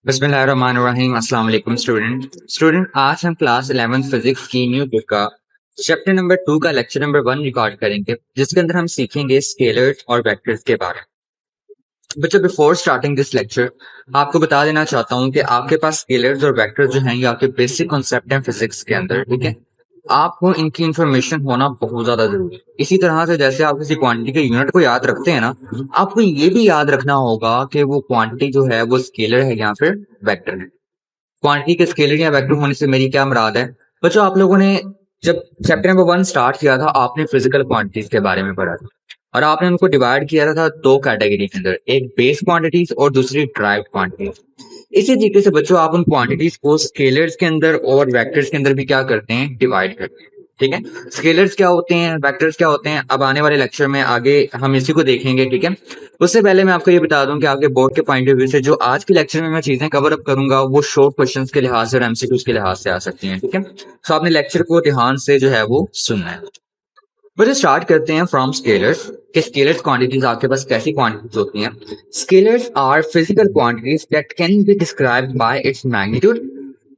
बिस्मिल्लाहिर्रहमानिर्रहीम। अस्सलाम वालेकुम स्टूडेंट आज हम क्लास 11th फिजिक्स की न्यू बुक का चैप्टर नंबर 2 का लेक्चर नंबर 1 रिकॉर्ड करेंगे, जिसके अंदर हम सीखेंगे स्केलर्स और वेक्टर्स के बारे में। बच्चों, बिफोर स्टार्टिंग दिस लेक्चर आपको बता देना चाहता हूँ कि आपके पास स्केलर्स और वेक्टर्स जो हैं ये आपके बेसिक कॉन्सेप्ट हैं फिजिक्स के अंदर। ठीक है, आपको इनकी इंफॉर्मेशन होना बहुत ज्यादा जरूरी है। इसी तरह से जैसे आप किसी क्वांटिटी के यूनिट को याद रखते हैं ना, आपको ये भी याद रखना होगा कि वो क्वांटिटी जो है वो स्केलर है या फिर वेक्टर है। क्वांटिटी के स्केलर या वेक्टर होने से मेरी क्या मुराद है? बच्चों, आप लोगों ने जब चैप्टर नंबर 1 स्टार्ट किया था, आपने फिजिकल क्वांटिटीज के बारे में पढ़ा था और आपने उनको डिवाइड किया था दो कैटेगरी के अंदर, एक बेस क्वांटिटीज और दूसरी ड्राइव्ड क्वांटिटीज। इसी तरीके से बच्चों आप उन क्वांटिटीज को स्केलर्स के अंदर और वेक्टर्स के अंदर भी क्या करते हैं, डिवाइड करते हैं। ठीक है, स्केलर्स क्या होते हैं, वेक्टर्स क्या होते हैं, अब आने वाले लेक्चर में आगे हम इसी को देखेंगे। ठीक है, उससे पहले मैं आपको ये बता दूं कि आपके बोर्ड के पॉइंट ऑफ व्यू से जो आज के लेक्चर में मैं चीजें कवर अप करूंगा वो शॉर्ट क्वेश्चंस के लिहाज से और एमसीक्यूज के लिहाज से आ सकती हैं। ठीक है, तो आपने लेक्चर को ध्यान से जो है वो सुनना है। बच्चों, स्टार्ट करते हैं फ्रॉम स्केलर्स कि स्केलर्स क्वांटिटीज आपके पास कैसी क्वांटिटीज होती हैं। Scalars are physical quantities that can be described by its magnitude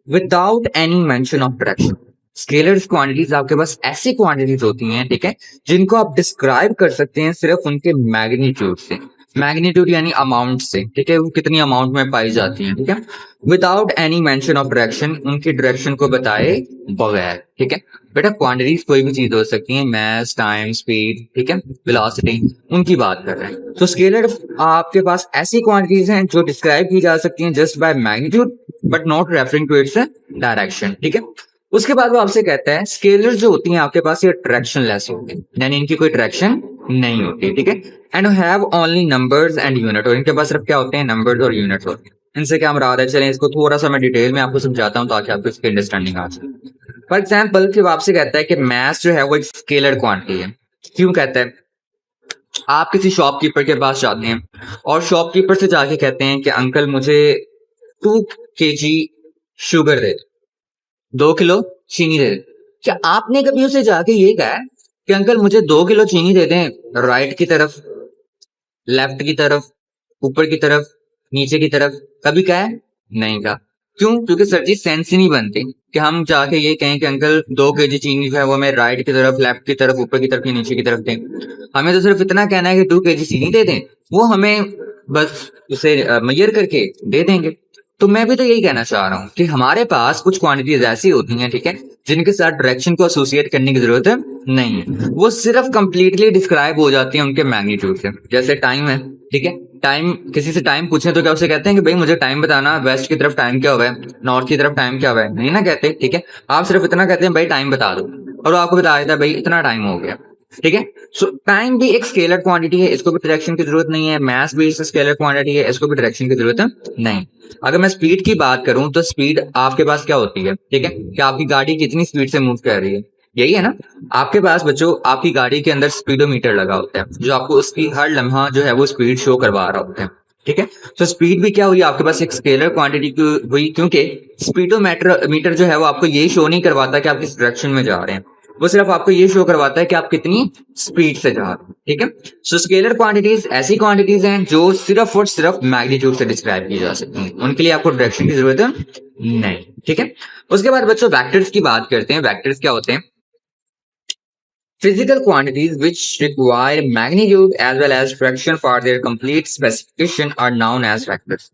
without any mention of direction. Scalars quantities आपके पास ऐसी क्वांटिटीज होती हैं, ठीक है, जिनको आप डिस्क्राइब कर सकते हैं सिर्फ उनके मैग्नीट्यूड से। मैग्नीट्यूड यानी अमाउंट से, ठीक है, वो कितनी अमाउंट में पाई जाती हैं। ठीक है, without any mention of direction, उनकी डायरेक्शन को बताए बगैर। ठीक है बेटा, क्वांटिटीज कोई भी चीज हो सकती है, मास, टाइम, स्पीड, ठीक है, वेलोसिटी, उनकी बात कर रहे हैं। तो स्केलर आपके पास ऐसी क्वांटिटीज हैं जो डिस्क्राइब की जा सकती हैं just by magnitude but not referring to its direction. ठीक है, उसके बाद वो आपसे कहता है स्केलर्स जो होती हैं आपके पास ये डायरेक्शन लेस होती हैं, यानी इनकी कोई डायरेक्शन नहीं होती। ठीक है, and have only numbers and unit, और इनके पास सिर्फ क्या होते हैं, नंबर्स और यूनिट्स होते हैं। इनसे क्या मुराद है, चलें इसको थोड़ा सा मैं डिटेल में आपको समझाता हूं ताकि आपको इसकी अंडरस्टैंडिंग आ सके। फॉर एग्जाम्पल, जब आपसे कहता है कि मैथ्स जो है वो एक स्केलर क्वांटिटी है, क्यों कहता है? आप किसी शॉपकीपर के पास जाते हैं और शॉपकीपर से जाके कहते हैं कि अंकल मुझे 2 kg शुगर दे, 2 किलो चीनी दे दे। क्या आपने कभी उसे जाके ये कहा है कि अंकल मुझे 2 किलो चीनी दे दें, राइट की तरफ, लेफ्ट की तरफ, ऊपर की तरफ, नीचे की तरफ? कभी कहा है? नहीं कहा। क्यों? क्योंकि सर जी सेंस ही नहीं बनती कि हम जाके ये कहें कि अंकल 2 kg चीनी जो है वो हमें राइट की तरफ, लेफ्ट की तरफ, ऊपर की तरफ या नीचे की तरफ दें। हमें तो सिर्फ इतना कहना है कि 2 kg चीनी दे दें, वो हमें बस उसे मेजर करके दे देंगे। तो मैं भी तो यही कहना चाह रहा हूँ कि हमारे पास कुछ क्वांटिटीज ऐसी होती हैं, ठीक है, जिनके साथ डायरेक्शन को एसोसिएट करने की जरूरत नहीं है, वो सिर्फ कंप्लीटली डिस्क्राइब हो जाती है उनके मैग्नीट्यूड से। जैसे टाइम है, ठीक है, टाइम, किसी से टाइम पूछे तो क्या उसे कहते हैं कि भाई मुझे टाइम बताना, वेस्ट की तरफ टाइम क्या हुआ है, नॉर्थ की तरफ टाइम क्या हुआ है? नहीं ना कहते। ठीक है, आप सिर्फ इतना कहते हैं भाई टाइम बता दो, और वो आपको बता देता है भाई इतना टाइम हो गया। ठीक है, सो टाइम भी एक स्केलर क्वांटिटी है, इसको भी डायरेक्शन की जरूरत नहीं है। मैथ भी स्केलर क्वांटिटी है, इसको भी डायरेक्शन की जरूरत नहीं। अगर मैं स्पीड की बात करूं तो स्पीड आपके पास क्या होती है, ठीक है, कि आपकी गाड़ी कितनी स्पीड से मूव कर रही है, यही है ना। आपके पास बच्चों आपकी गाड़ी के अंदर स्पीडोमीटर लगा होता है जो आपको उसकी हर लम्हा जो है वो स्पीड शो करवा रहा होता है। ठीक है, तो स्पीड भी क्या हुई आपके पास, एक स्केलर क्वांटिटी हुई, क्योंकि स्पीडोमीटर जो है वो आपको ये शो नहीं करवाता कि आप किस डायरेक्शन में जा रहे हैं, वो सिर्फ आपको ये शो करवाता है कि आप कितनी स्पीड से जा रहे हैं। ठीक है, सो स्केलर क्वांटिटीज ऐसी क्वांटिटीज हैं जो सिर्फ और सिर्फ मैग्नीट्यूड से डिस्क्राइब की जा सकती हैं, उनके लिए आपको डायरेक्शन की जरूरत नहीं। ठीक है, उसके बाद बच्चों वेक्टर्स की बात करते हैं। वेक्टर्स क्या होते हैं? Physical quantities which require magnitude as well as fraction for their complete specification are known as vectors.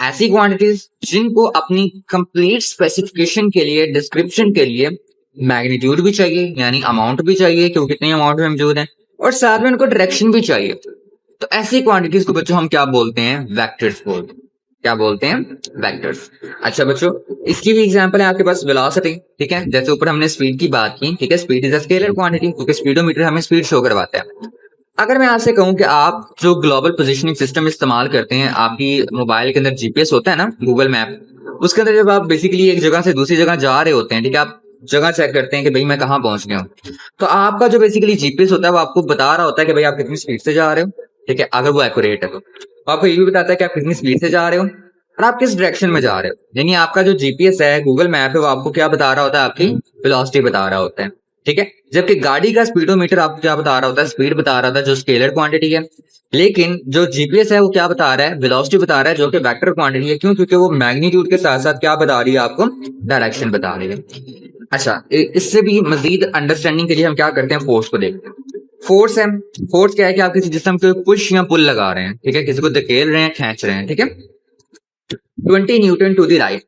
ऐसी क्वांटिटीज जिनको अपनी कंप्लीट स्पेसिफिकेशन के लिए, डिस्क्रिप्शन के लिए मैग्नीट्यूड भी चाहिए, यानी अमाउंट भी चाहिए कि वो कितनी अमाउंट में मौजूद है, और साथ में उनको डायरेक्शन भी चाहिए। तो ऐसी क्वांटिटीज को बच्चों हम क्या बोलते हैं? वेक्टर्स बोलते हैं। क्या बोलते हैं? वेक्टर्स। अच्छा बच्चों, इसकी भी एग्जांपल है आपके पास वेलोसिटी। ठीक है, जैसे ऊपर हमने स्पीड की बात की, ठीक है, speed is a scalar quantity क्योंकि स्पीडोमीटर हमें स्पीड शो करवाता है। अगर मैं आपसे कहूं कि आप जो ग्लोबल पोजीशनिंग सिस्टम इस्तेमाल करते हैं, आपकी मोबाइल के अंदर जीपीएस होता है ना, गूगल मैप, उसके अंदर जब आप बेसिकली एक जगह से दूसरी जगह जा रहे होते हैं, ठीक है, आप जगह चेक करते हैं कि भाई मैं कहाँ पहुंच गया हूँ, तो आपका जो बेसिकली जीपीएस होता है वो आपको बता रहा होता है कि भाई आप कितनी स्पीड से जा रहे हो। ठीक है, अगर वो एक्यूरेट है तो आपको ये भी बताता है कि आप कितनी स्पीड से जा रहे हो और आप किस डायरेक्शन में जा रहे हो। यानी आपका जो जीपीएस है, गूगल मैप है, वो आपको क्या बता रहा होता है? आपकी वेलोसिटी बता रहा होता है। ठीक है। जबकि गाड़ी का स्पीडोमीटर आपको क्या बता रहा होता है, स्पीड बता रहा था जो स्केलर क्वांटिटी है, लेकिन जो जीपीएस है वो क्या बता रहा है, वेलोसिटी बता रहा है जो कि वेक्टर क्वांटिटी है। क्यों? क्योंकि वो मैग्नीट्यूड के साथ साथ क्या बता रही है आपको, डायरेक्शन बता रही है। अच्छा, इससे भी मजीद अंडरस्टैंडिंग के लिए हम क्या करते हैं, फोर्स को देखते हैं। फोर्स है, फोर्स क्या है कि आप किसी जिस्म को पुश या पुल लगा रहे हैं, ठीक है, किसी को धकेल रहे हैं, खींच रहे हैं, ठीक है। 20 न्यूटन टू द राइट,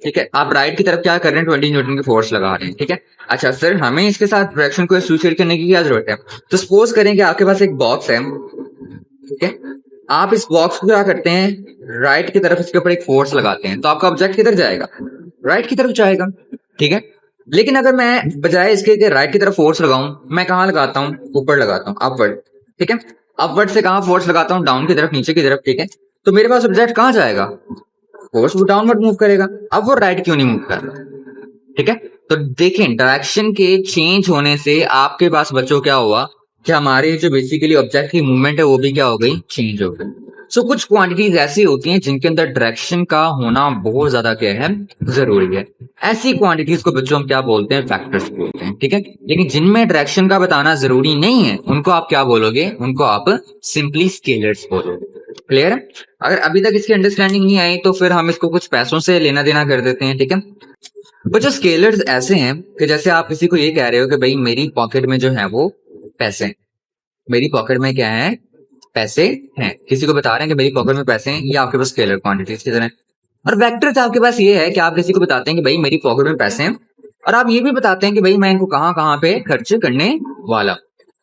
ठीक है, आप राइट की तरफ क्या कर रहे हैं, 20 न्यूटन की फोर्स लगा रहे हैं, ठीक है। अच्छा सर, हमें इसके साथ डायरेक्शन को एसोसिएट करने की क्या जरूरत है? तो सपोज करें कि आपके पास एक बॉक्स है, ठीक है, आप इस बॉक्स को क्या करते हैं, राइट की तरफ इसके ऊपर एक फोर्स लगाते हैं, तो आपका ऑब्जेक्ट किधर जाएगा, राइट की तरफ जाएगा, ठीक है। लेकिन अगर मैं बजाय इसके कि राइट की तरफ फोर्स लगाऊं, मैं कहाँ लगाता हूँ, ऊपर लगाता हूँ, अपवर्ड, ठीक है। अपवर्ड से कहाँ फोर्स लगाता हूँ, डाउन की तरफ, नीचे की तरफ, ठीक है। तो मेरे पास ऑब्जेक्ट कहाँ जाएगा, फोर्स वो डाउनवर्ड मूव करेगा। अब वो राइट क्यों नहीं मूव कर रहा, ठीक है। तो देखें, डायरेक्शन के चेंज होने से आपके पास बच्चों क्या हुआ कि हमारे जो बेसिकली ऑब्जेक्ट की मूवमेंट है वो भी क्या हो गई, चेंज हो गई। सो कुछ क्वांटिटीज ऐसी होती हैं जिनके अंदर डायरेक्शन का होना बहुत ज्यादा क्या है, जरूरी है। ऐसी क्वांटिटीज को बच्चों हम क्या बोलते हैं, फैक्टर्स बोलते हैं, ठीक है। लेकिन जिनमें डायरेक्शन का बताना जरूरी नहीं है उनको आप क्या बोलोगे, उनको आप सिंपली स्केलर्स बोलोगे। क्लियर है? अगर अभी तक इसकी अंडरस्टैंडिंग नहीं आई तो फिर हम इसको कुछ पैसों से लेना देना कर देते हैं, ठीक है। बच्चों स्केलर्स ऐसे हैं कि जैसे आप किसी को ये कह रहे हो कि भाई मेरी पॉकेट में जो है वो पैसे हैं, मेरी पॉकेट में क्या है, पैसे हैं, किसी को बता रहे हैं कि मेरी पॉकेट में पैसे हैं, ये आपके पास स्केलर क्वांटिटीज की तरह है। और वेक्टर्स आपके पास ये है कि आप किसी को बताते हैं कि भाई मेरी पॉकेट में पैसे हैं, और आप ये भी बताते हैं कि भाई मैं इनको कहाँ कहाँ पे खर्च करने वाला।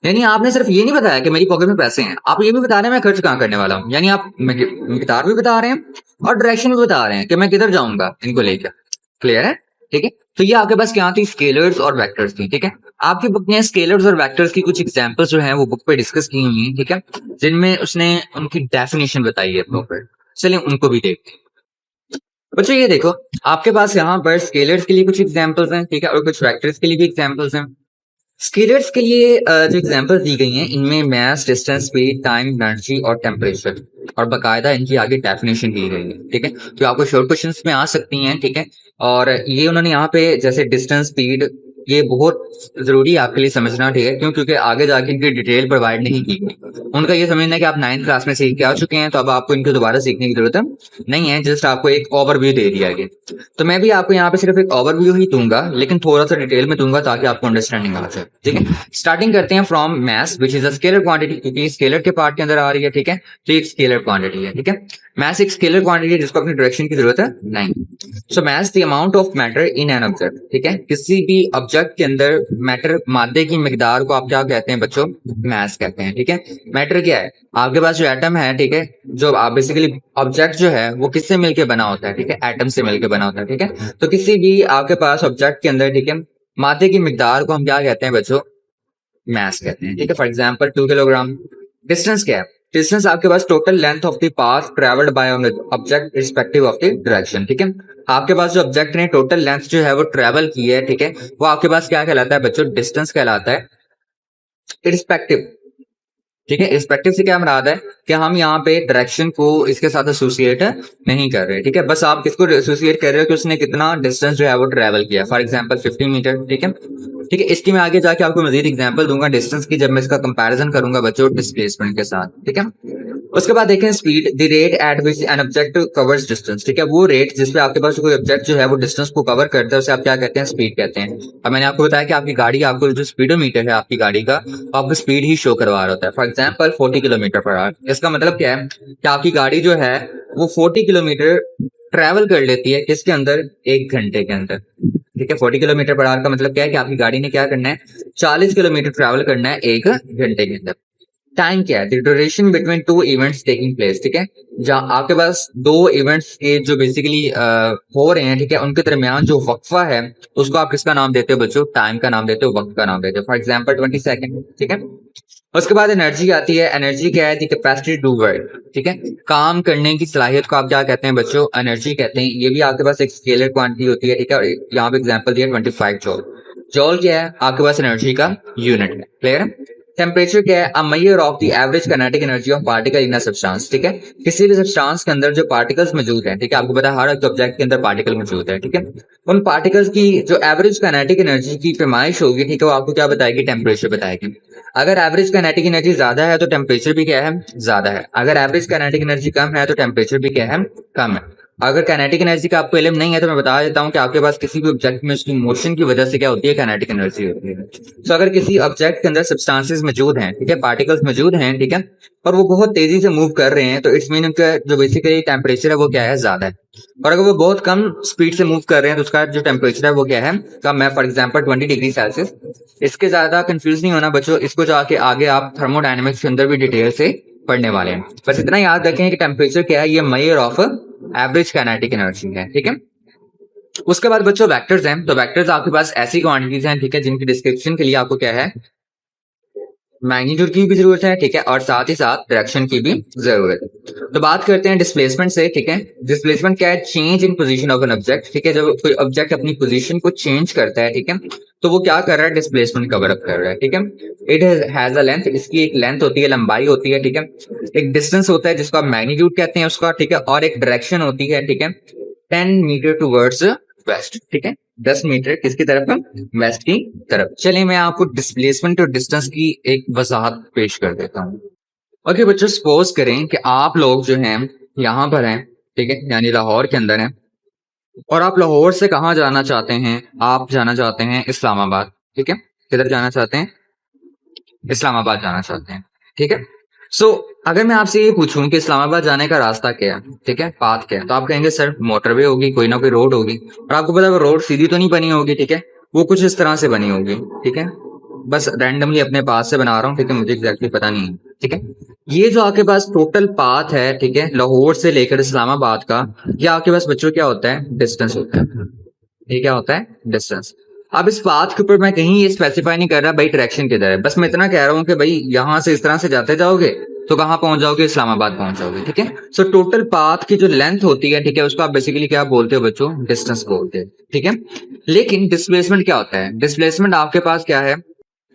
यानी आपने सिर्फ ये नहीं बताया कि मेरी पॉकेट में पैसे हैं, आप ये भी बता रहे हैं मैं खर्च कहाँ करने वाला हूँ। यानी आप मिकदार भी बता रहे हैं और डायरेक्शन भी बता रहे हैं कि मैं किधर जाऊंगा इनको लेकर। क्लियर है? ठीक है। तो ये आपके पास क्या थी, स्केलर्स और वेक्टर्स थी, ठीक है। आपकी बुक ने स्केलर्स और वेक्टर्स की कुछ एग्जांपल्स जो है वो बुक पे डिस्कस की हुई है, ठीक है, जिनमें उसने उनकी डेफिनेशन बताई है प्रॉपर। चलिए उनको भी देखते हैं। बच्चों ये देखो, आपके पास यहाँ पर स्केलर्स के लिए कुछ एग्जांपल्स हैं, ठीक है, और कुछ वेक्टर्स के लिए भी एग्जांपल्स हैं। स्केलर्स के लिए जो एग्जांपल्स दी गई हैं इनमें मास, डिस्टेंस, स्पीड, टाइम, एनर्जी और टेम्परेचर, और बकायदा इनकी आगे डेफिनेशन दी गई है, ठीक है, जो आपको शॉर्ट क्वेश्चंस में आ सकती हैं, ठीक है। और ये उन्होंने यहाँ पे जैसे डिस्टेंस, स्पीड, ये बहुत जरूरी है आपके लिए समझना, ठीक है, क्यों? क्योंकि आगे जाके इनकी डिटेल प्रोवाइड नहीं की गई। उनका ये समझना है कि आप 9th क्लास में सीख के आ चुके हैं, तो अब आपको इनको दोबारा सीखने की जरूरत नहीं है, जस्ट आपको एक ओवरव्यू दे दिया गया। तो मैं भी आपको यहाँ पे सिर्फ एक ओवरव्यू ही दूंगा, लेकिन थोड़ा सा डिटेल में दूंगा ताकि आपको अंडरस्टैंडिंग आ जाए, ठीक है। स्टार्टिंग करते हैं from mass which is a scalar quantity, क्योंकि स्केलर के पार्ट के अंदर आ रही है, ठीक है, तो एक स्केलर क्वांटिटी है, ठीक है। मैस एक स्केलर क्वांटिटी है जिसको अपनी डायरेक्शन की जरूरत है नहीं। So mass the amount of matter in an object, ठीक है, किसी भी ऑब्जेक्ट के अंदर मैटर, मादे की मिकदार को आप क्या कहते हैं बच्चों, मैस कहते हैं, ठीक है। मैटर क्या है, आपके पास जो एटम है, ठीक है, जो आप बेसिकली ऑब्जेक्ट जो है वो किससे मिलकर बना होता है, ठीक है, एटम से मिलकर बना होता है, ठीक है। तो किसी भी आपके पास ऑब्जेक्ट के अंदर, ठीक है, मादे की मिकदार को हम क्या कहते हैं बच्चों, मैस कहते हैं, ठीक है। For example 2 kilogram. डिस्टेंस क्या है, डिस्टेंस आपके पास total length of the path travelled by object respective of the direction, ठीक है। आपके पास जो ऑब्जेक्ट ने टोटल लेंथ जो है वो ट्रेवल की है, ठीक है, वो आपके पास क्या कहलाता है बच्चों, डिस्टेंस कहलाता है, रिस्पेक्टिव, ठीक है। रिस्पेक्टिव से क्या मुराद है कि हम यहाँ पे डायरेक्शन को इसके साथ एसोसिएट नहीं कर रहे, ठीक है, बस आप किसको एसोसिएट कर रहे हो कि उसने कितना डिस्टेंस जो है वो ट्रेवल किया, फॉर एग्जांपल 50 मीटर, ठीक है, ठीक है। इसकी मैं आगे जाके आपको मजीद एग्जांपल दूंगा डिस्टेंस की, जब मैं इसका कंपैरिजन करूंगा बच्चों डिस्प्लेसमेंट के साथ, ठीक है। उसके बाद देखें speed, the rate at which an object covers distance, ठीक है, वो रेट जिसपे आपके पास कोई ऑब्जेक्ट जो है वो डिस्टेंस को कवर करता है उसे आप क्या कहते हैं, स्पीड कहते हैं। अब मैंने आपको बताया कि आपकी गाड़ी, आपको जो स्पीडोमीटर है आपकी गाड़ी का, आपको स्पीड ही शो करवा रहा होता है, for example 40 kilometre per our. इसका मतलब क्या है कि आपकी गाड़ी जो है वो 40 किलोमीटर ट्रेवल कर लेती है किसके अंदर, 1 घंटे के अंदर, ठीक है। 40 किलोमीटर पर आवर का मतलब क्या है कि आपकी गाड़ी ने क्या करना है, 40 किलोमीटर ट्रेवल करना है 1 घंटे के अंदर। टाइम क्या है, duration between 2 events taking place, ठीक है, जहां आपके पास 2 इवेंट्स के जो बेसिकली हो रहे हैं, ठीक है, उनके दरमियान जो वक्फा है उसको आप किसका नाम देते हो बच्चों, टाइम का नाम देते हो, वक्त का नाम देते हो, फॉर एग्जांपल 20 सेकंड, ठीक है। उसके बाद एनर्जी आती है। एनर्जी क्या है, द कैपेसिटी टू वर्क, ठीक है, काम करने की सलाहियत को आप क्या कहते हैं बच्चों, एनर्जी कहते हैं। ये भी आपके पास एक स्केलर क्वांटिटी होती है, ठीक है, यहाँ पे एग्जांपल दिया 25 जॉल। जॉल क्या है, आपके पास एनर्जी का यूनिट है। क्लियर है? टेम्परेचर क्या है? A measure of the average kinetic energy of particle in a substance, ठीक है। किसी भी सब्सटेंस के अंदर जो पार्टिकल्स मौजूद हैं, ठीक है, आपको पता है हर एक ऑब्जेक्ट के अंदर पार्टिकल मौजूद है, ठीक है। उन पार्टिकल्स की जो एवरेज काइनेटिक एनर्जी की पैमाइश होगी, ठीक है, वो आपको क्या बताएगी? टेम्परेचर बताएगी। अगर एवरेज काइनेटिक एनर्जी ज्यादा है तो टेम्परेचर भी क्या है? ज्यादा है। अगर एवरेज काइनेटिक एनर्जी कम है तो टेम्परेचर भी क्या है? कम है। अगर काइनेटिक एनर्जी का आपको इल्म नहीं है तो मैं बता देता हूँ कि आपके पास किसी भी ऑब्जेक्ट में उसकी मोशन की वजह से क्या होती है? काइनेटिक एनर्जी होती है। तो अगर किसी ऑब्जेक्ट के अंदर सब्सटेंसेस मौजूद हैं, ठीक है, पार्टिकल्स मौजूद हैं, ठीक है, और वो बहुत तेजी से मूव कर रहे हैं, तो इट्स मीन उनका जो बेसिकली टेम्परेचर है वो क्या है? ज्यादा है। और अगर वो बहुत कम स्पीड से मूव कर रहे हैं तो उसका जो टेम्परेचर है वो क्या है? कम है। For example 20 degree Celsius. इसके ज्यादा कंफ्यूज नहीं होना बच्चों, इसको जाके आगे आप थर्मोडायनेमिक्स के अंदर भी डिटेल से पढ़ने वाले हैं। बस इतना याद रखें कि टेम्परेचर क्या है? ये measure of average kinetic energy है, ठीक है। उसके बाद बच्चों वेक्टर्स हैं। तो वेक्टर्स आपके पास ऐसी क्वांटिटीज हैं, ठीक है, जिनकी डिस्क्रिप्शन के लिए आपको क्या है? मैग्नीट्यूड की भी जरूरत है, ठीक है, और साथ ही साथ डायरेक्शन की भी जरूरत है। तो बात करते हैं डिस्प्लेसमेंट से, ठीक है। डिस्प्लेसमेंट क्या है? Change in position of N object, ठीक है। जब कोई ऑब्जेक्ट अपनी पोजीशन को चेंज करता है, ठीक है, तो वो क्या कर रहा है? डिस्प्लेसमेंट कवर अप कर रहा है, ठीक है। इट हैज अ लेंथ, इसकी एक लेंथ होती है, लंबाई होती है, ठीक है। एक डिस्टेंस होता है जिसको आप मैग्नीट्यूड कहते हैं उसका, ठीक है, और एक डायरेक्शन होती है, ठीक है, 10 मीटर टूवर्ड्स वेस्ट, ठीक है, 10 मीटर किसकी तरफ? वेस्ट की तरफ। चलिए मैं आपको डिस्प्लेसमेंट और डिस्टेंस की एक वजाहत पेश कर देता हूँ। ओके बच्चों, सपोज करें कि आप लोग जो हैं यहाँ पर हैं, ठीक है, यानी लाहौर के अंदर हैं, और आप लाहौर से कहाँ जाना चाहते हैं? आप जाना चाहते हैं इस्लामाबाद, ठीक है। किधर जाना चाहते हैं? इस्लामाबाद जाना चाहते हैं, ठीक है। सो अगर मैं आपसे ये पूछूं कि इस्लामाबाद जाने का रास्ता क्या है, ठीक है, पाथ क्या है, तो आप कहेंगे सर मोटरवे होगी, कोई ना कोई रोड होगी। और आपको पता है वो रोड सीधी तो नहीं बनी होगी, ठीक है, वो कुछ इस तरह से बनी होगी, ठीक है। बस रैंडमली अपने पास से बना रहा हूँ, ठीक है, मुझे एग्जैक्टली पता नहीं है, ठीक है। ये जो आपके पास टोटल पाथ है, ठीक है, लाहौर से लेकर इस्लामाबाद का, ये आपके पास बच्चों क्या होता है? डिस्टेंस होता है। ये क्या होता है? डिस्टेंस। अब इस पाथ के ऊपर मैं कहीं ये स्पेसिफाई नहीं कर रहा भाई डायरेक्शन किधर है, बस मैं इतना कह रहा हूँ कि भाई यहां से इस तरह से जाते जाओगे तो कहाँ पहुंच जाओगे? इस्लामाबाद पहुंच जाओगे, ठीक है। सो टोटल पाथ की जो लेंथ होती है, ठीक है, उसको आप बेसिकली क्या बोलते हो बच्चों? डिस्टेंस बोलते हैं, ठीक है। लेकिन डिस्प्लेसमेंट क्या होता है? डिस्प्लेसमेंट आपके पास क्या है?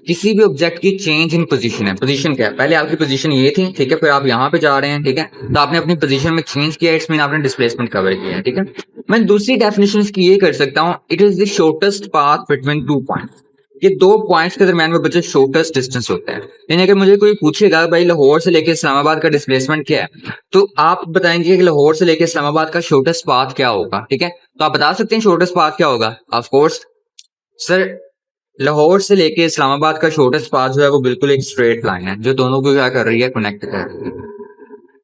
किसी भी ऑब्जेक्ट की चेंज इन पोजीशन है। पोजीशन क्या है? पहले आपकी पोजीशन ये थी, ठीक है, फिर आप यहाँ पे जा रहे हैं, ठीक है, तो आपने अपनी पोजीशन में चेंज किया, इट्स मीन आपने डिस्प्लेसमेंट कवर किया है, ठीक है। मैं दूसरी डेफिनेशन इसकी ये कर सकता हूँ, it is the shortest path between 2 points. ये 2 पॉइंट्स के दरमियान में बच्चे शॉर्टेस्ट डिस्टेंस होता है। यानी अगर मुझे कोई पूछेगा भाई लाहौर से लेकर इस्लामाबाद का डिस्प्लेसमेंट क्या है, तो आप बताएंगे कि लाहौर से लेकर इस्लामाबाद का शॉर्टेस्ट पाथ क्या होगा, ठीक है। तो आप बता सकते हैं शॉर्टेस्ट पाथ क्या होगा? ऑफ कोर्स सर, लाहौर से लेके इस्लामाबाद का शॉर्टेस्ट पाथ जो है वो बिल्कुल एक स्ट्रेट लाइन है जो दोनों को क्या कर रही है? कनेक्ट कर रही है,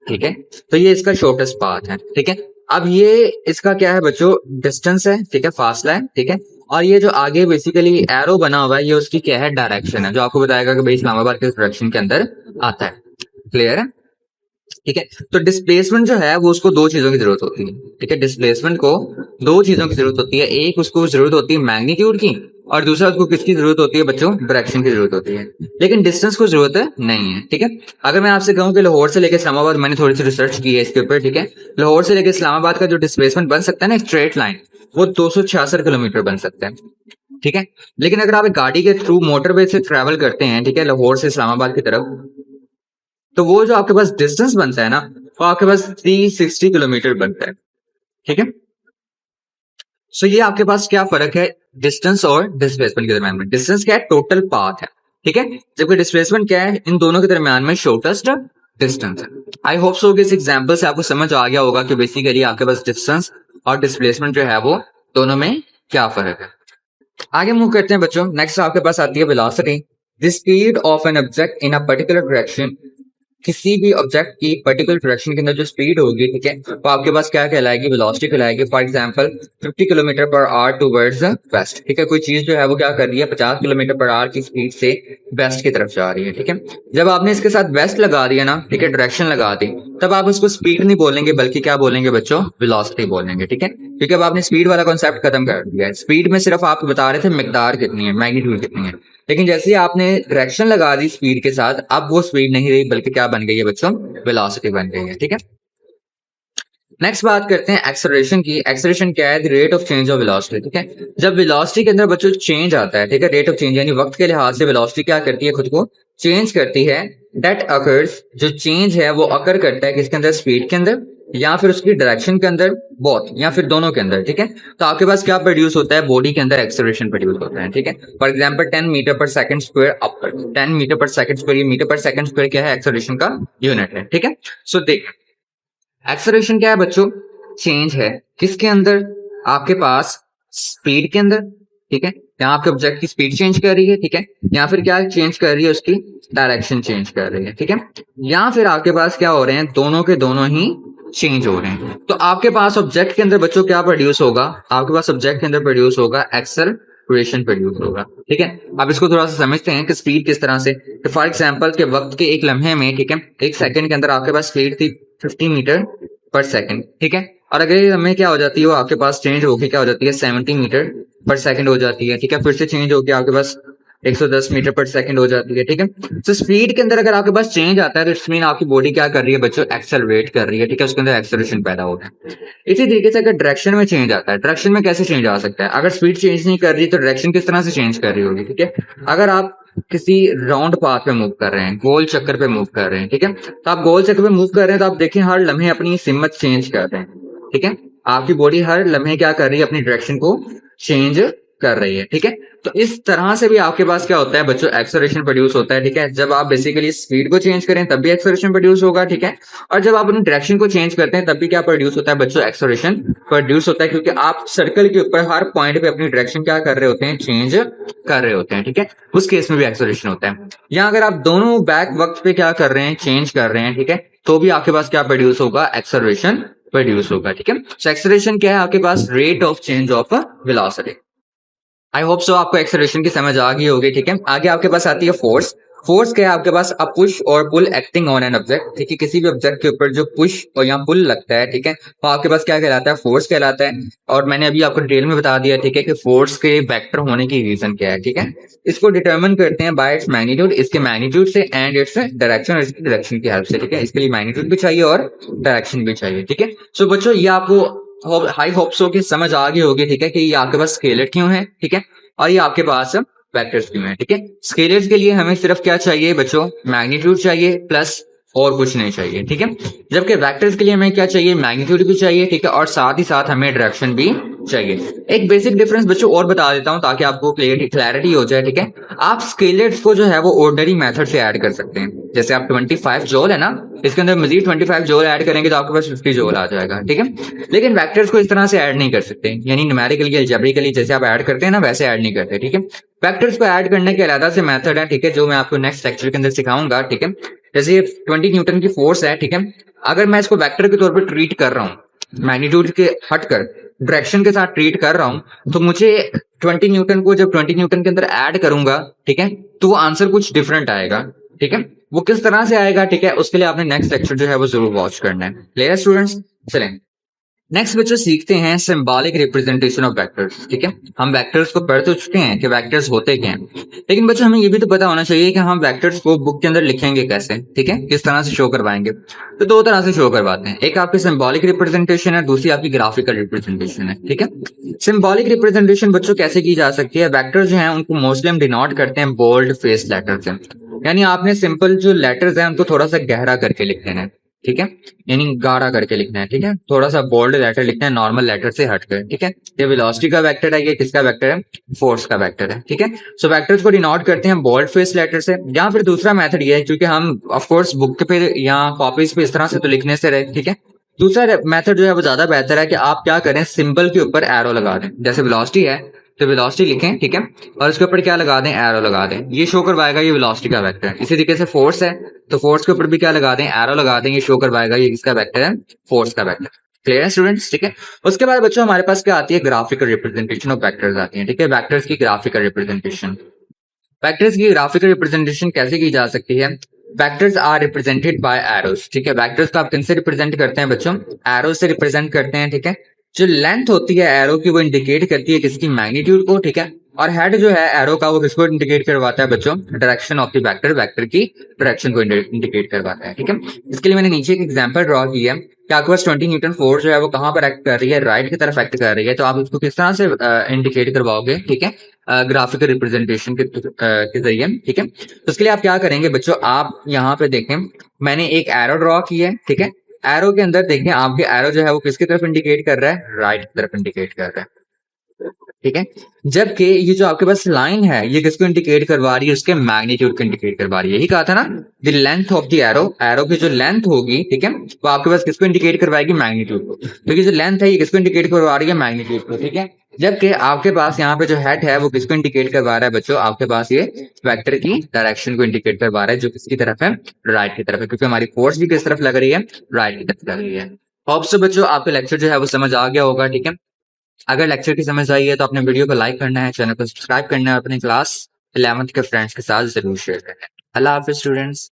ठीक है। तो ये इसका शॉर्टेस्ट पाथ है, ठीक है। अब ये इसका क्या है बच्चों? डिस्टेंस है, ठीक है, फासला है, ठीक है। और ये जो आगे बेसिकली एरो बना हुआ है ये उसकी क्या है? डायरेक्शन है, जो आपको बताएगा कि भाई इस्लामाबाद किस डायरेक्शन के अंदर आता है। क्लियर है? ठीक है। तो डिस्प्लेसमेंट जो है वो उसको दो चीजों की जरूरत होती है, ठीक है। डिस्प्लेसमेंट को दो चीजों की जरूरत होती है, एक उसको जरूरत होती है मैग्नीट्यूड की, और दूसरा उसको किसकी जरूरत होती है बच्चों? डायरेक्शन की जरूरत होती है। लेकिन डिस्टेंस को जरूरत नहीं है, ठीक है। अगर मैं आपसे कहूं कि लाहौर से लेकर इस्लामाबाद, मैंने थोड़ी सी रिसर्च की है इसके ऊपर, ठीक है, लाहौर से लेकर इस्लामाबाद का जो डिस्प्लेसमेंट बन सकता है ना स्ट्रेट लाइन, वो 266 किलोमीटर बन सकता है, ठीक है। लेकिन अगर आप एक गाड़ी के थ्रू मोटरवे से ट्रेवल करते हैं, ठीक है, लाहौर से इस्लामाबाद की तरफ, तो वो जो आपके पास डिस्टेंस बनता है ना, वो आपके पास 360 किलोमीटर बनता है, ठीक है। सो ये आपके पास क्या फर्क है डिस्टेंस और डिस्प्लेसमेंट के दरमियान में? डिस्टेंस क्या है? टोटल पाथ है, ठीक है, जबकि डिस्प्लेसमेंट क्या है? इन दोनों के दरमियान में शॉर्टेस्ट डिस्टेंस है। आई होप सो कि इस एग्जांपल से आपको समझ आ गया होगा कि बेसिकली आपके पास डिस्टेंस और डिस्प्लेसमेंट जो है वो दोनों में क्या फर्क है। आगे मूव करते हैं बच्चों। नेक्स्ट आपके पास आती है velocity, the speed of an object in a particular direction. किसी भी ऑब्जेक्ट की पर्टिकुलर डायरेक्शन के अंदर जो स्पीड होगी, ठीक है, तो आपके पास क्या कहलाएगी? वेलोसिटी कहलाएगी। For example 50 kilometre per hour towards west, ठीक है, कोई चीज जो है वो क्या कर रही है? 50 किलोमीटर पर आवर की स्पीड से वेस्ट की तरफ जा रही है, ठीक है। जब आपने इसके साथ वेस्ट लगा दिया ना, ठीक है, डायरेक्शन लगा दी, तब आप उसको स्पीड नहीं बोलेंगे बल्कि क्या बोलेंगे बच्चों? वेलोसिटी बोलेंगे, ठीक है, क्योंकि अब आपने स्पीड वाला कॉन्सेप्ट खत्म कर दिया है। स्पीड में सिर्फ आप बता रहे थे मिकदार कितनी है, मैग्नीट्यूड कितनी है, लेकिन जैसे ही आपने डायरेक्शन लगा दी स्पीड के साथ, अब वो स्पीड नहीं रही बल्कि क्या बन गई है बच्चों? वेलोसिटी बन गई है, ठीक है। नेक्स्ट बात करते हैं एक्सेलरेशन की। एक्सेलरेशन क्या है? The rate of change of velocity, ठीक है। जब वेलोसिटी के अंदर बच्चों चेंज आता है, ठीक है, रेट ऑफ चेंज यानी वक्त के लिहाज से वेलोसिटी क्या करती है? खुद को चेंज करती है, दैट अकर्स, जो चेंज है वो अकर करता है किसके अंदर, स्पीड के अंदर या फिर उसकी डायरेक्शन के अंदर, बोथ या फिर दोनों के अंदर, ठीक है। तो आपके पास क्या प्रोड्यूस होता है, बॉडी के अंदर एक्सेलरेशन प्रोड्यूस होता है, ठीक है। फॉर एग्जांपल 10 मीटर पर सेकंड स्क्वायर अपवर्ड, 10 मीटर पर सेकंड स्क्वायर, ये मीटर पर सेकंड स्क्वायर क्या है, एक्सेलरेशन का यूनिट है, ठीक है। सो देख, एक्सेलरेशन क्या है बच्चों, चेंज है किसके अंदर, आपके पास स्पीड के अंदर, ठीक है। यहाँ आपके ऑब्जेक्ट की स्पीड चेंज कर रही है, ठीक है, या फिर क्या चेंज कर रही है, उसकी डायरेक्शन चेंज कर रही है, ठीक है। या फिर आपके पास क्या हो रहे हैं, दोनों के दोनों ही चेंज हो रहे हैं। तो आपके पास ऑब्जेक्ट के अंदर बच्चों क्या प्रोड्यूस होगा, आपके पास ऑब्जेक्ट के अंदर प्रोड्यूस होगा एक्सेलरेशन प्रोड्यूस होगा, ठीक है। अब इसको थोड़ा सा समझते हैं कि स्पीड किस तरह से। फॉर एग्जाम्पल के वक्त के एक लम्हे में, ठीक है, एक सेकंड के अंदर आपके पास स्पीड थी 50 मीटर पर सेकंड, ठीक है। और अगर ये लम्हे क्या हो जाती है, वो आपके पास चेंज होकर क्या हो जाती है, 70 मीटर पर सेकंड हो जाती है, ठीक है। फिर से चेंज होकर आपके पास 110 मीटर पर सेकंड हो जाती है, ठीक है। तो स्पीड के अंदर अगर आपके पास चेंज आता है तो इट्स मीन आपकी बॉडी क्या कर रही है बच्चों, एक्सेलरेट कर रही है, ठीक है, उसके अंदर एक्सेलरेशन पैदा होता है। इसी तरीके से अगर डायरेक्शन में चेंज आता है, डायरेक्शन में कैसे चेंज आ सकता है, अगर स्पीड चेंज नहीं कर रही तो डायरेक्शन किस तरह से चेंज कर रही होगी, ठीक है। अगर आप किसी राउंड पाथ पे मूव कर रहे हैं, गोल चक्कर पे मूव कर रहे हैं, ठीक है, तो आप गोल चक्कर पे मूव कर रहे हैं तो आप देखें हर लम्हे अपनी सिमत चेंज कर रहे हैं, ठीक है। आपकी बॉडी हर लम्हे क्या कर रही है, अपनी डायरेक्शन को चेंज कर रही है, ठीक है। तो इस तरह से भी आपके पास क्या होता है बच्चों, एक्सेलरेशन प्रोड्यूस होता है, ठीक है। जब आप बेसिकली स्पीड को चेंज करें तब भी एक्सेलरेशन प्रोड्यूस होगा, ठीक है। और जब आप अपनी डायरेक्शन को चेंज करते हैं तब भी क्या प्रोड्यूस होता है बच्चों, एक्सेलरेशन प्रोड्यूस होता है, क्योंकि आप सर्कल के ऊपर हर पॉइंट पे अपनी डायरेक्शन क्या कर रहे होते हैं, चेंज कर रहे होते हैं, ठीक है। उस केस में भी एक्सेलरेशन होता है। या अगर आप दोनों बैक वक्त पे क्या कर रहे हैं, चेंज कर रहे हैं, ठीक है, तो भी आपके पास क्या प्रोड्यूस होगा, एक्सेलरेशन प्रोड्यूस होगा, ठीक है। सो एक्सेलरेशन क्या है, आपके पास rate of change of velocity. I hope so आपको एक्सेलरेशन की समझ आ गई होगी, ठीक है। आगे आपके पास आती है फोर्स। फोर्स क्या है, आपके पास अ पुश और पुल एक्टिंग ऑन एन ऑब्जेक्ट, ठीक है। किसी भी ऑब्जेक्ट के ऊपर जो पुश और यहाँ पुल लगता है, ठीक है, तो आपके पास क्या कहलाता है, फोर्स कहलाता है। और मैंने अभी आपको डिटेल में बता दिया, ठीक है, कि फोर्स के वेक्टर होने की रीजन क्या है, ठीक है। इसको डिटरमिन करते हैं बाय इट्स मैग्नीट्यूड, इसके मैग्नीट्यूड से एंड इट्स डायरेक्शन, और इसकी डायरेक्शन की हेल्प से, ठीक है। इसके लिए मैग्नीट्यूड भी चाहिए और डायरेक्शन भी चाहिए, ठीक है। सो बच्चों ये आपको हाई होप्स हो कि समझ आ गई होगी, ठीक है, कि ये आपके पास स्केलर क्यों है, ठीक है, और ये आपके पास वेक्टर्स क्यों है, ठीक है। स्केलर्स के लिए हमें सिर्फ क्या चाहिए बच्चों, मैग्नीट्यूड चाहिए प्लस और कुछ नहीं चाहिए, ठीक है। जबकि वेक्टर्स के लिए हमें क्या चाहिए, मैग्नीट्यूड भी चाहिए, ठीक है, और साथ ही साथ हमें डायरेक्शन भी चाहिए। एक बेसिक डिफरेंस बच्चों और बता देता हूं ताकि आपको क्लैरिटी हो जाए, ठीक है। आप स्केलर्स को जो है वो ऑर्डिनरी मेथड से ऐड कर सकते हैं। जैसे आप 25 जूल है ना, इसके अंदर मजीद 25 जूल ऐड करेंगे तो आपके पास 50 जूल आ जाएगा, ठीक है। लेकिन वेक्टर्स को इस तरह से ऐड नहीं कर सकते, यानी न्यूमेरिकली अलजेब्रिकली जैसे आप ऐड करते हैं ना, वैसे ऐड नहीं करते, ठीक है। वेक्टर्स को ऐड करने के अलग से मेथड है, ठीक है, जो मैं आपको नेक्स्ट लेक्चर के अंदर सिखाऊंगा, ठीक है। जैसे 20 न्यूटन की फोर्स है, ठीक है, अगर मैं इसको वेक्टर के तौर पर ट्रीट कर रहा हूँ, मैग्नीट्यूड के हटकर डायरेक्शन के साथ ट्रीट कर रहा हूं, तो मुझे 20 न्यूटन को जब 20 न्यूटन के अंदर ऐड करूंगा, ठीक है, तो वो आंसर कुछ डिफरेंट आएगा, ठीक है। वो किस तरह से आएगा, ठीक है, उसके लिए आपने नेक्स्ट लेक्चर जो है वो जरूर वॉच करना है। क्लियर स्टूडेंट्स, चलें नेक्स्ट बच्चों सीखते हैं सिंबॉलिक रिप्रेजेंटेशन ऑफ वेक्टर्स, ठीक है। हम वेक्टर्स को पढ़ तो चुके हैं कि वेक्टर्स होते क्या हैं, लेकिन बच्चों हमें ये भी तो पता होना चाहिए कि हम वेक्टर्स को बुक के अंदर लिखेंगे कैसे, ठीक है, किस तरह से शो करवाएंगे। तो दो तरह से शो करवाते हैं, एक आपकी सिंबॉलिक रिप्रेजेंटेशन है, दूसरी आपकी ग्राफिकल रिप्रेजेंटेशन है, ठीक है। सिंबॉलिक रिप्रेजेंटेशन बच्चों कैसे की जा सकती है, वेक्टर्स जो है उनको मोस्टली हम डिनोट करते हैं बोल्ड फेस लेटर से, यानी आपने सिंपल जो लेटर्स हैं उनको थोड़ा सा गहरा करके लिख देना है, ठीक है, यानी गाढ़ा करके लिखना है, ठीक है, थोड़ा सा बोल्ड लेटर लिखना है नॉर्मल लेटर से हटकर, ठीक है। ये वेलोसिटी का वेक्टर है, ये किसका वेक्टर है, फोर्स का वेक्टर है, ठीक है। सो वेक्टर्स को डिनोट करते हैं बोल्ड फेस लेटर से, या फिर दूसरा मेथड ये है, क्योंकि हम ऑफ कोर्स बुक पे या कॉपीज पे इस तरह से तो लिखने से रहे, ठीक है। दूसरा मेथड जो है वो ज्यादा बेहतर है कि आप क्या करें, सिंबल के ऊपर एरो लगा दें। जैसे वेलोसिटी है तो वेलोसिटी लिखें, ठीक है, और उसके ऊपर क्या लगा दें, एरो लगा दें, ये शो करवाएगा ये वेलोसिटी का वेक्टर है। इसी तरीके से फोर्स है तो फोर्स के ऊपर भी क्या लगा दें, एरो लगा दें, ये शो करवाएगा ये किसका वेक्टर है, फोर्स का वेक्टर। क्लियर है स्टूडेंट्स, ठीक है। उसके बाद बच्चों हमारे पास क्या आती है, ग्राफिकल रिप्रेजेंटेशन ऑफ वेक्टर्स आती है, ठीक है। वेक्टर्स की ग्राफिकल रिप्रेजेंटेशन, वेक्टर्स की ग्राफिकल रिप्रेजेंटेशन कैसे की जा सकती है, vectors are represented by arrows, ठीक है। वेक्टर्स को आप किनसे रिप्रेजेंट करते हैं बच्चों, एरो से रिप्रेजेंट करते हैं, ठीक है। जो लेंथ होती है एरो की वो इंडिकेट करती है किसकी, मैग्नीट्यूड को, ठीक है। और हेड जो है एरो का वो किसको इंडिकेट करवाता है बच्चों, direction of the vector, vector की डायरेक्शन को इंडिकेट करवाता है, ठीक है। इसके लिए मैंने नीचे एक एग्जांपल ड्रॉ किया है। कि आपके पास 20 न्यूटन फोर्स जो है वो कहाँ पर एक्ट कर रही है, राइट की तरफ एक्ट कर रही है, तो आप इसको किस तरह से इंडिकेट करवाओगे, ठीक है, ग्राफिकल रिप्रेजेंटेशन के जरिए, ठीक है। तो उसके लिए आप क्या करेंगे बच्चों, आप यहाँ पे देखें, मैंने एक एरो ड्रॉ की है, ठीक है। एरो के अंदर देखें, आपके एरो जो है वो किसकी तरफ इंडिकेट कर रहा है, राइट की तरफ इंडिकेट कर रहा है, ठीक है। जबकि ये जो आपके पास लाइन है ये किसको इंडिकेट करवा रही है, उसके मैग्नीट्यूड को इंडिकेट करवा रही है। यही कहा था ना, the length of the arrow, arrow की जो लेंथ होगी, ठीक है, वो आपके पास किसको इंडिकेट करवाएगी, मैग्नीट्यूड को। क्योंकि जो लेंथ है ये किसको इंडिकेट करवा रही है, मैग्नीट्यूड को, ठीक है। जबकि आपके पास यहाँ पे जो हेड है वो किसको इंडिकेट करवा रहा है बच्चों, आपके पास ये वेक्टर की डायरेक्शन को इंडिकेट करवा रहा है, जो किसकी तरफ है, राइट की तरफ है, क्योंकि हमारी फोर्स भी किस तरफ लग रही है, राइट की तरफ लग रही है। होप सो बच्चों आपका लेक्चर जो है वो समझ आ गया होगा, ठीक है। अगर लेक्चर की समझ आई है तो अपने वीडियो को लाइक करना है, चैनल को सब्सक्राइब करना है, अपनी क्लास 11th के फ्रेंड्स के साथ जरूर शेयर करना है। अल्लाह हाफिज स्टूडेंट्स।